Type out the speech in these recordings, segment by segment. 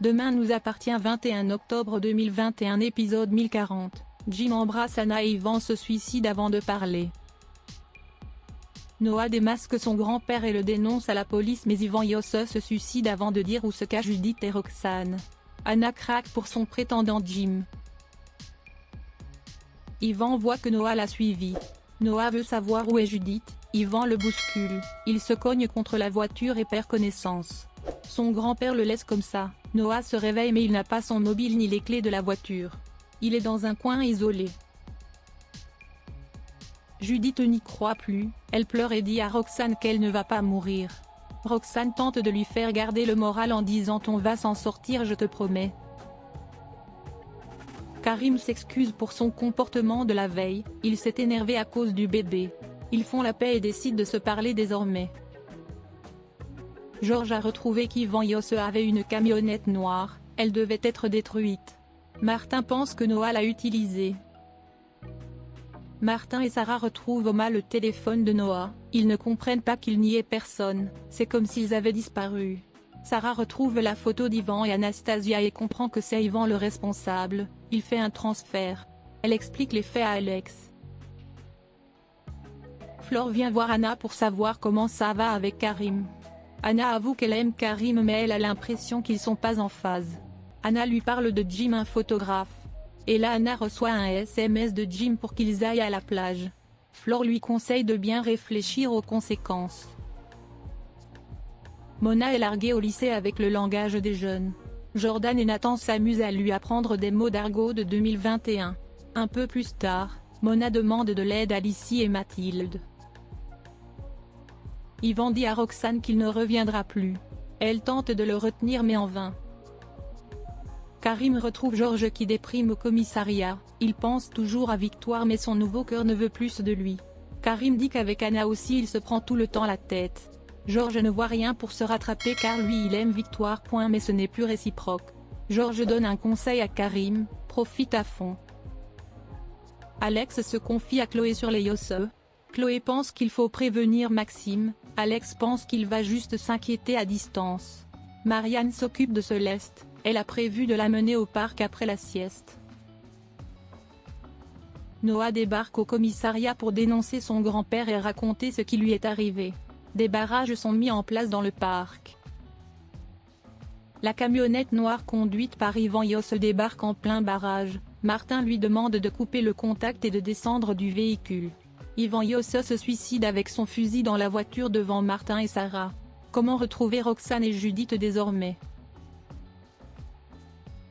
Demain nous appartient 21 octobre 2021 épisode 1040, Jim embrasse Anna et Yvan se suicide avant de parler. Noah démasque son grand-père et le dénonce à la police mais Yvan Yosse se suicide avant de dire où se cachent Judith et Roxane. Anna craque pour son prétendant Jim. Yvan voit que Noah l'a suivi. Noah veut savoir où est Judith, Yvan le bouscule, il se cogne contre la voiture et perd connaissance. Son grand-père le laisse comme ça. Noah se réveille mais il n'a pas son mobile ni les clés de la voiture. Il est dans un coin isolé. Judith n'y croit plus, elle pleure et dit à Roxane qu'elle ne va pas mourir. Roxane tente de lui faire garder le moral en disant « On va s'en sortir, je te promets ». Karim s'excuse pour son comportement de la veille, il s'est énervé à cause du bébé. Ils font la paix et décident de se parler désormais. Georges a retrouvé qu'Yvan Yosse avait une camionnette noire, elle devait être détruite. Martin pense que Noah l'a utilisée. Martin et Sarah retrouvent au mal le téléphone de Noah, ils ne comprennent pas qu'il n'y ait personne, c'est comme s'ils avaient disparu. Sarah retrouve la photo d'Yvan et Anastasia et comprend que c'est Yvan le responsable, il fait un transfert. Elle explique les faits à Alex. Flore vient voir Anna pour savoir comment ça va avec Karim. Anna avoue qu'elle aime Karim mais elle a l'impression qu'ils sont pas en phase. Anna lui parle de Jim, un photographe. Et là Anna reçoit un SMS de Jim pour qu'ils aillent à la plage. Flore lui conseille de bien réfléchir aux conséquences. Mona est larguée au lycée avec le langage des jeunes. Jordan et Nathan s'amusent à lui apprendre des mots d'argot de 2021. Un peu plus tard, Mona demande de l'aide à Lissy et Mathilde. Yvan dit à Roxane qu'il ne reviendra plus. Elle tente de le retenir mais en vain. Karim retrouve Georges qui déprime au commissariat, il pense toujours à Victoire mais son nouveau cœur ne veut plus de lui. Karim dit qu'avec Anna aussi il se prend tout le temps la tête. Georges ne voit rien pour se rattraper car lui il aime Victoire. Mais ce n'est plus réciproque. Georges donne un conseil à Karim, profite à fond. Alex se confie à Chloé sur les Yosse. Chloé pense qu'il faut prévenir Maxime, Alex pense qu'il va juste s'inquiéter à distance. Marianne s'occupe de Céleste, elle a prévu de l'amener au parc après la sieste. Noah débarque au commissariat pour dénoncer son grand-père et raconter ce qui lui est arrivé. Des barrages sont mis en place dans le parc. La camionnette noire conduite par Yvan Yosse débarque en plein barrage. Martin lui demande de couper le contact et de descendre du véhicule. Yvan Yosse se suicide avec son fusil dans la voiture devant Martin et Sarah. Comment retrouver Roxane et Judith désormais?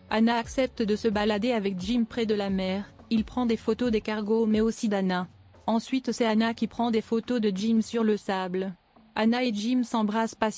Anna accepte de se balader avec Jim près de la mer, il prend des photos des cargos mais aussi d'Anna. Ensuite c'est Anna qui prend des photos de Jim sur le sable. Anna et Jim s'embrassent passionnément.